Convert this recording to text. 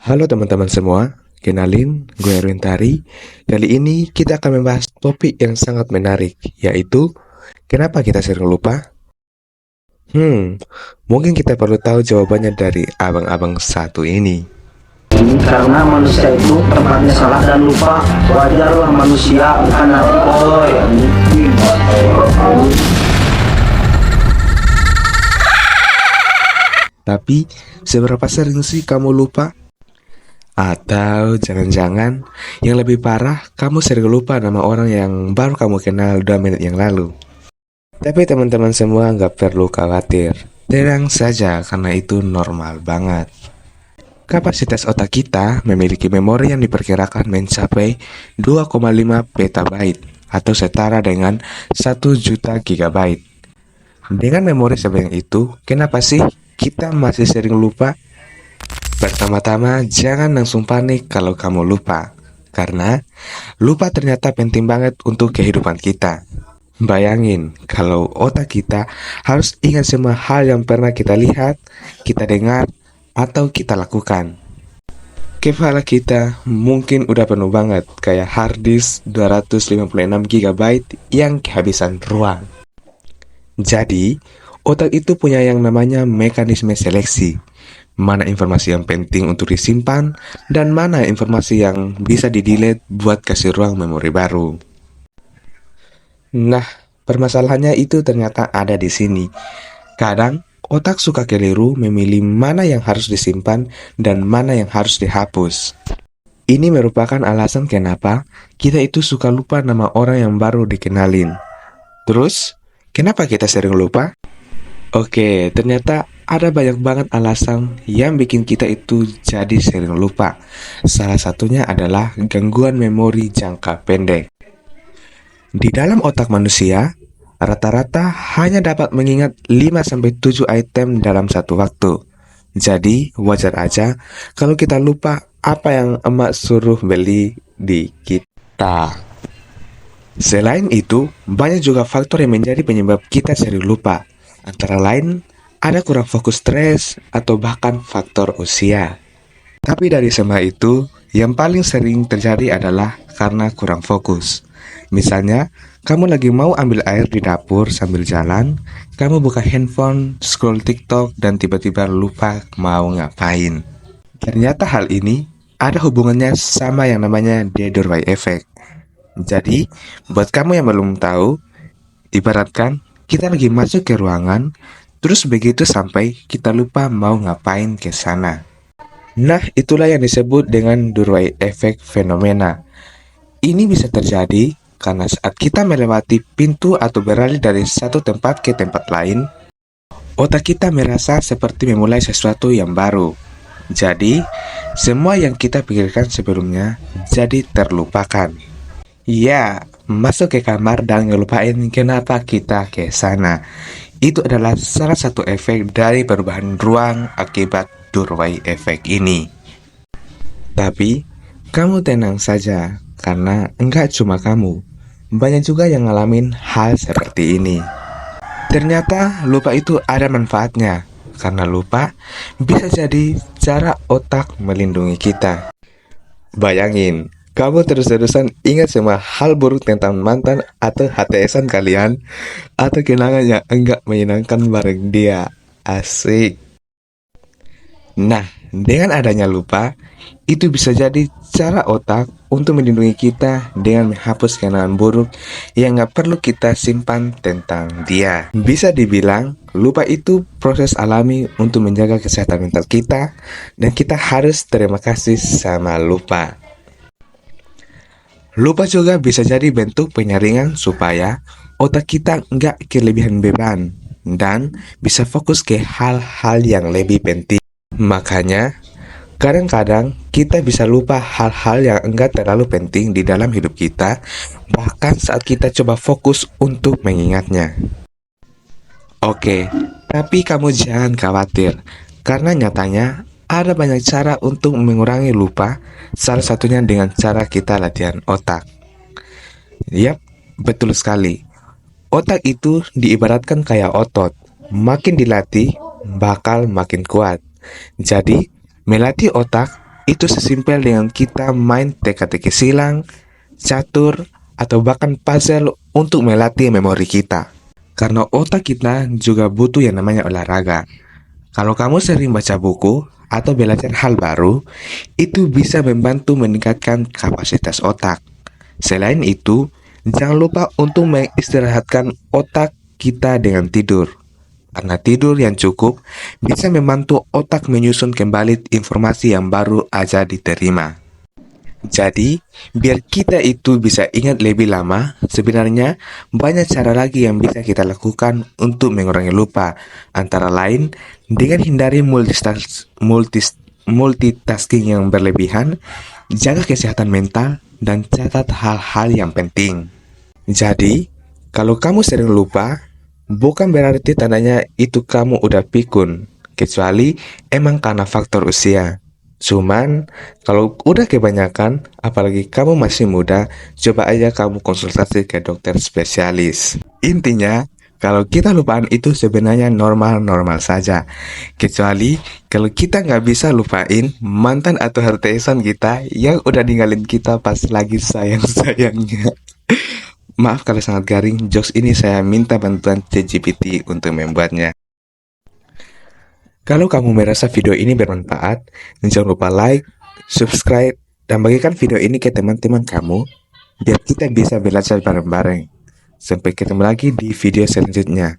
Halo teman-teman semua, kenalin gue Erwin Tari. Kali ini kita akan membahas topik yang sangat menarik, yaitu kenapa kita sering lupa? Mungkin kita perlu tahu jawabannya dari abang-abang satu ini. Karena manusia itu tempatnya salah dan lupa. Wajarlah manusia bukan narkoba. Tapi, seberapa sering sih kamu lupa? Atau jangan-jangan yang lebih parah, kamu sering lupa nama orang yang baru kamu kenal 2 menit yang lalu. Tapi teman-teman semua nggak perlu khawatir. Tenang saja karena itu normal banget. Kapasitas otak kita memiliki memori yang diperkirakan mencapai 2,5 petabyte atau setara dengan 1 juta gigabyte. Dengan memori sebanyak itu, kenapa sih kita masih sering lupa? Pertama-tama, jangan langsung panik kalau kamu lupa, karena lupa ternyata penting banget untuk kehidupan kita. Bayangin kalau otak kita harus ingat semua hal yang pernah kita lihat, kita dengar, atau kita lakukan. Kepala kita mungkin udah penuh banget, kayak hard disk 256 GB yang kehabisan ruang. Jadi, otak itu punya yang namanya mekanisme seleksi. Mana informasi yang penting untuk disimpan, dan mana informasi yang bisa di-delete buat kasih ruang memori baru. Nah, permasalahannya itu ternyata ada di sini. Kadang, otak suka keliru memilih mana yang harus disimpan dan mana yang harus dihapus. Ini merupakan alasan kenapa kita itu suka lupa nama orang yang baru dikenalin. Terus, kenapa kita sering lupa? Oke, ternyata ada banyak banget alasan yang bikin kita itu jadi sering lupa. Salah satunya adalah gangguan memori jangka pendek. Di dalam otak manusia, rata-rata hanya dapat mengingat 5-7 item dalam satu waktu. Jadi, wajar aja kalau kita lupa apa yang emak suruh beli di kita. Selain itu, banyak juga faktor yang menjadi penyebab kita sering lupa. Antara lain, ada kurang fokus stres atau bahkan faktor usia. Tapi dari semua itu, yang paling sering terjadi adalah karena kurang fokus. Misalnya, kamu lagi mau ambil air di dapur sambil jalan, kamu buka handphone, scroll TikTok, dan tiba-tiba lupa mau ngapain. Ternyata hal ini ada hubungannya sama yang namanya the doorway effect. Jadi, buat kamu yang belum tahu, ibaratkan kita lagi masuk ke ruangan, terus begitu sampai kita lupa mau ngapain ke sana. Nah, itulah yang disebut dengan doorway effect fenomena. Ini bisa terjadi karena saat kita melewati pintu atau beralih dari satu tempat ke tempat lain, otak kita merasa seperti memulai sesuatu yang baru. Jadi, semua yang kita pikirkan sebelumnya jadi terlupakan. Ya, masuk ke kamar dan ngelupain kenapa kita ke sana. Itu adalah salah satu efek dari perubahan ruang akibat doorway effect ini. Tapi, kamu tenang saja, karena enggak cuma kamu. Banyak juga yang ngalamin hal seperti ini. Ternyata lupa itu ada manfaatnya, karena lupa bisa jadi cara otak melindungi kita. Bayangin, kamu terus-terusan ingat semua hal buruk tentang mantan atau HTS-an kalian, atau kenangan yang enggak menyenangkan bareng dia. Asik. Nah, dengan adanya lupa, itu bisa jadi cara otak untuk melindungi kita dengan menghapus kenangan buruk yang nggak perlu kita simpan tentang dia. Bisa dibilang, lupa itu proses alami untuk menjaga kesehatan mental kita, dan kita harus terima kasih sama lupa. Lupa juga bisa jadi bentuk penyaringan supaya otak kita nggak kelebihan beban dan bisa fokus ke hal-hal yang lebih penting. Makanya, kadang-kadang kita bisa lupa hal-hal yang enggak terlalu penting di dalam hidup kita, bahkan saat kita coba fokus untuk mengingatnya. Oke, tapi kamu jangan khawatir, karena nyatanya ada banyak cara untuk mengurangi lupa, salah satunya dengan cara kita latihan otak. Yap, betul sekali. Otak itu diibaratkan kayak otot, makin dilatih, bakal makin kuat. Jadi, melatih otak itu sesimpel dengan kita main teka-teki silang, catur, atau bahkan puzzle untuk melatih memori kita. Karena otak kita juga butuh yang namanya olahraga. Kalau kamu sering baca buku atau belajar hal baru, itu bisa membantu meningkatkan kapasitas otak. Selain itu, jangan lupa untuk mengistirahatkan otak kita dengan tidur. Karena tidur yang cukup bisa membantu otak menyusun kembali informasi yang baru aja diterima. Jadi, biar kita itu bisa ingat lebih lama, sebenarnya banyak cara lagi yang bisa kita lakukan untuk mengurangi lupa. Antara lain, dengan hindari multitasking yang berlebihan, jaga kesehatan mental, dan catat hal-hal yang penting. Jadi, kalau kamu sering lupa, bukan berarti tandanya itu kamu udah pikun, kecuali emang karena faktor usia. Cuman, kalau udah kebanyakan, apalagi kamu masih muda, coba aja kamu konsultasi ke dokter spesialis. Intinya, kalau kita lupaan itu sebenarnya normal-normal saja. Kecuali kalau kita nggak bisa lupain mantan atau hartesan kita yang udah ninggalin kita pas lagi sayang-sayangnya. Maaf kalau sangat garing, jokes ini saya minta bantuan ChatGPT untuk membuatnya. Kalau kamu merasa video ini bermanfaat, jangan lupa like, subscribe, dan bagikan video ini ke teman-teman kamu, biar kita bisa belajar bareng-bareng. Sampai ketemu lagi di video selanjutnya.